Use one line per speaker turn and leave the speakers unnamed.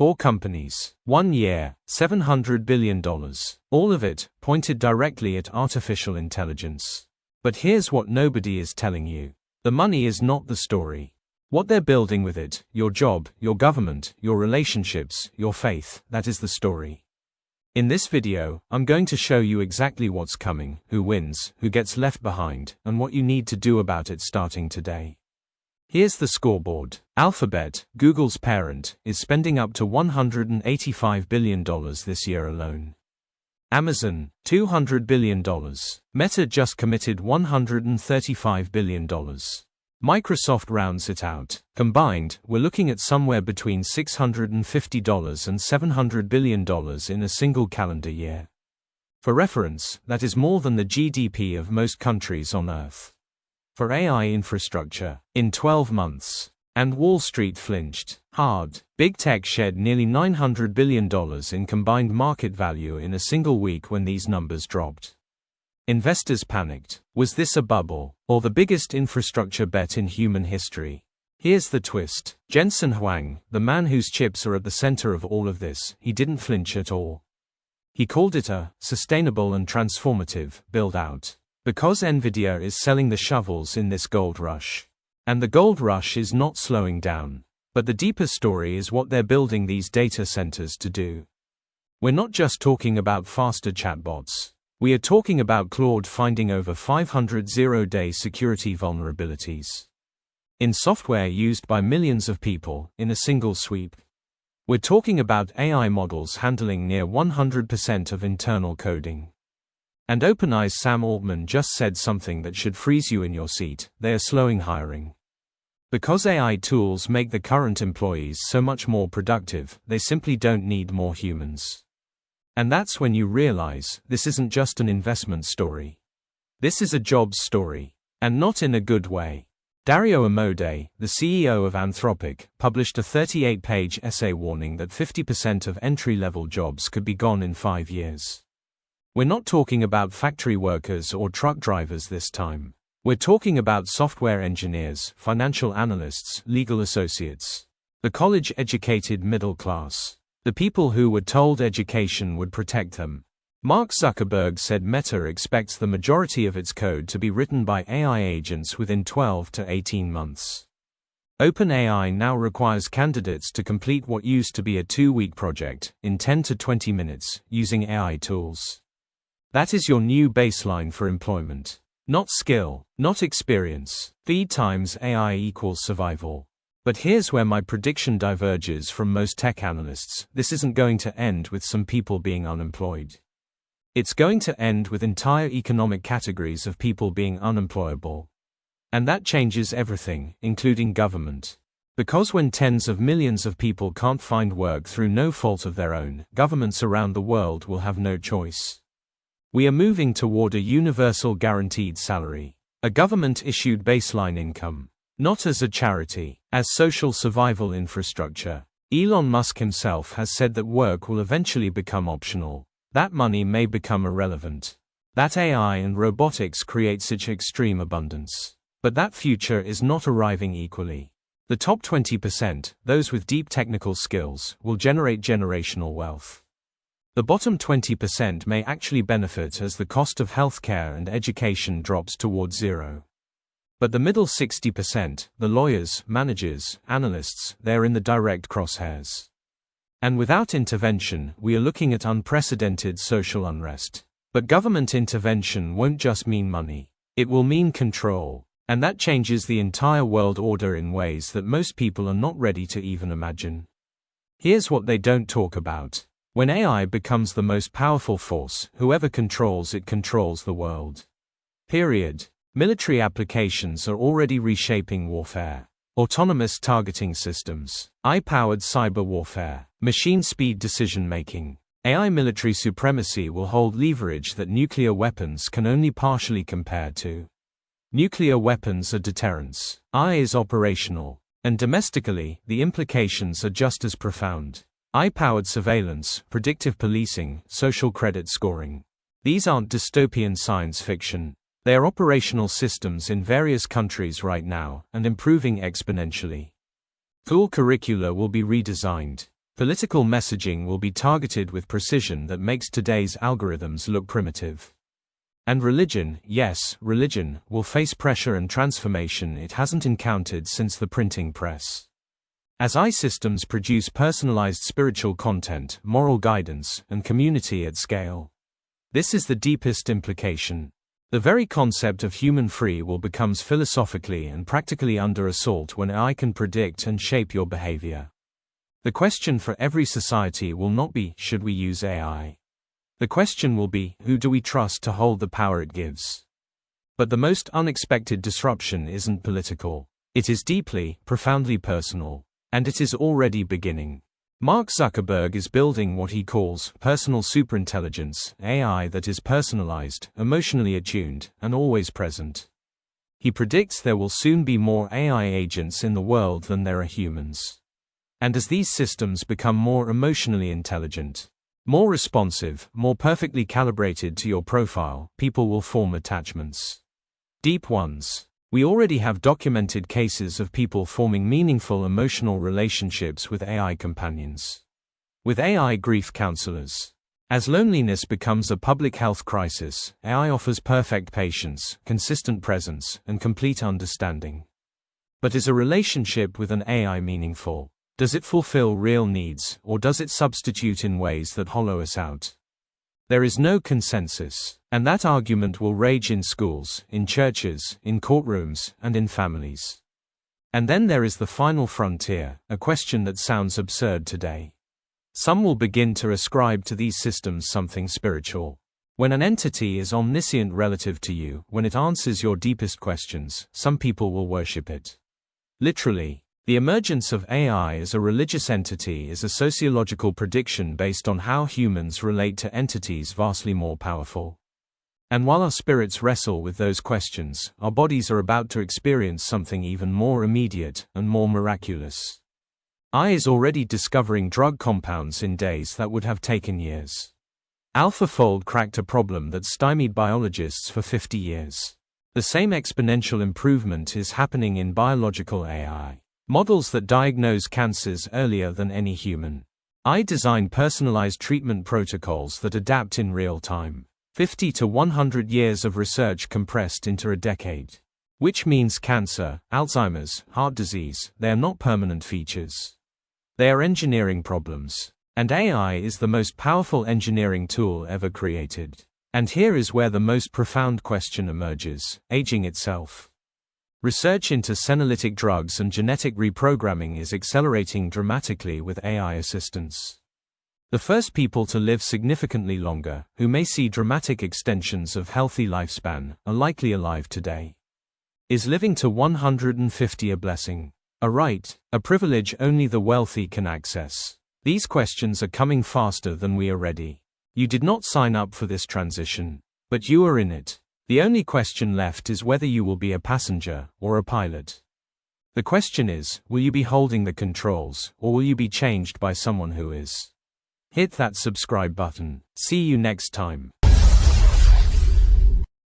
4 companies, 1 year, $700 billion. All of it pointed directly at artificial intelligence. But here's what nobody is telling you. The money is not the story. What they're building with it, your job, your government, your relationships, your faith, that is the story. In this video, I'm going to show you exactly what's coming, who wins, who gets left behind, and what you need to do about it starting today. Here's the scoreboard. Alphabet, Google's parent, is spending up to $185 billion this year alone. Amazon, $200 billion. Meta just committed $135 billion. Microsoft rounds it out. Combined, we're looking at somewhere between $650 and $700 billion in a single calendar year. For reference, that is more than the GDP of most countries on Earth. For AI infrastructure, in 12 months. And Wall Street flinched hard. Big tech shed nearly $900 billion in combined market value in a single week when these numbers dropped. Investors panicked. Was this a bubble, or the biggest infrastructure bet in human history? Here's the twist. Jensen Huang, the man whose chips are at the center of all of this, he didn't flinch at all. He called it a sustainable and transformative build-out. Because Nvidia is selling the shovels in this gold rush. And the gold rush is not slowing down. But the deeper story is what they're building these data centers to do. We're not just talking about faster chatbots. We are talking about Claude finding over 500 zero-day security vulnerabilities in software used by millions of people in a single sweep. We're talking about AI models handling near 100% of internal coding. And OpenAI's Sam Altman just said something that should freeze you in your seat. They are slowing hiring. Because AI tools make the current employees so much more productive, they simply don't need more humans. And that's when you realize this isn't just an investment story. This is a jobs story. And not in a good way. Dario Amodei, the CEO of Anthropic, published a 38-page essay warning that 50% of entry-level jobs could be gone in 5 years. We're not talking about factory workers or truck drivers this time. We're talking about software engineers, financial analysts, legal associates. The college-educated middle class. The people who were told education would protect them. Mark Zuckerberg said Meta expects the majority of its code to be written by AI agents within 12 to 18 months. OpenAI now requires candidates to complete what used to be a 2-week project in 10 to 20 minutes using AI tools. That is your new baseline for employment. Not skill, not experience. Speed times AI equals survival. But here's where my prediction diverges from most tech analysts. This isn't going to end with some people being unemployed. It's going to end with entire economic categories of people being unemployable. And that changes everything, including government. Because when tens of millions of people can't find work through no fault of their own, governments around the world will have no choice. We are moving toward a universal guaranteed salary. A government-issued baseline income. Not as a charity, as social survival infrastructure. Elon Musk himself has said that work will eventually become optional. That money may become irrelevant. That AI and robotics create such extreme abundance. But that future is not arriving equally. The top 20%, those with deep technical skills, will generate generational wealth. The bottom 20% may actually benefit as the cost of healthcare and education drops towards zero. But the middle 60%, the lawyers, managers, analysts, they're in the direct crosshairs. And without intervention, we are looking at unprecedented social unrest. But government intervention won't just mean money. It will mean control. And that changes the entire world order in ways that most people are not ready to even imagine. Here's what they don't talk about. When AI becomes the most powerful force, whoever controls it controls the world. Period. Military applications are already reshaping warfare. Autonomous targeting systems. AI-powered cyber warfare. Machine-speed decision-making. AI military supremacy will hold leverage that nuclear weapons can only partially compare to. Nuclear weapons are deterrence. AI is operational. And domestically, the implications are just as profound. AI-powered surveillance, predictive policing, social credit scoring. These aren't dystopian science fiction. They are operational systems in various countries right now, and improving exponentially. School curricula will be redesigned. Political messaging will be targeted with precision that makes today's algorithms look primitive. And religion, yes, religion, will face pressure and transformation it hasn't encountered since the printing press. As AI systems produce personalized spiritual content, moral guidance, and community at scale. This is the deepest implication. The very concept of human free will becomes philosophically and practically under assault when AI can predict and shape your behavior. The question for every society will not be, should we use AI? The question will be, who do we trust to hold the power it gives? But the most unexpected disruption isn't political. It is deeply, profoundly personal. And it is already beginning. Mark Zuckerberg is building what he calls personal superintelligence, AI that is personalized, emotionally attuned, and always present. He predicts there will soon be more AI agents in the world than there are humans. And as these systems become more emotionally intelligent, more responsive, more perfectly calibrated to your profile, people will form attachments. Deep ones. We already have documented cases of people forming meaningful emotional relationships with AI companions. With AI grief counselors. As loneliness becomes a public health crisis, AI offers perfect patience, consistent presence, and complete understanding. But is a relationship with an AI meaningful? Does it fulfill real needs, or does it substitute in ways that hollow us out? There is no consensus, and that argument will rage in schools, in churches, in courtrooms, and in families. And then there is the final frontier, a question that sounds absurd today. Some will begin to ascribe to these systems something spiritual. When an entity is omniscient relative to you, when it answers your deepest questions, some people will worship it. Literally. The emergence of AI as a religious entity is a sociological prediction based on how humans relate to entities vastly more powerful. And while our spirits wrestle with those questions, our bodies are about to experience something even more immediate and more miraculous. AI is already discovering drug compounds in days that would have taken years. AlphaFold cracked a problem that stymied biologists for 50 years. The same exponential improvement is happening in biological AI. Models that diagnose cancers earlier than any human. AI design personalized treatment protocols that adapt in real time. 50 to 100 years of research compressed into a decade. Which means cancer, Alzheimer's, heart disease, they are not permanent features. They are engineering problems. And AI is the most powerful engineering tool ever created. And here is where the most profound question emerges: aging itself. Research into senolytic drugs and genetic reprogramming is accelerating dramatically with AI assistance. The first people to live significantly longer, who may see dramatic extensions of healthy lifespan, are likely alive today. Is living to 150 a blessing? A right, a privilege only the wealthy can access? These questions are coming faster than we are ready. You did not sign up for this transition, but you are in it. The only question left is whether you will be a passenger or a pilot. The question is, will you be holding the controls, or will you be changed by someone who is? Hit that subscribe button. See you next time.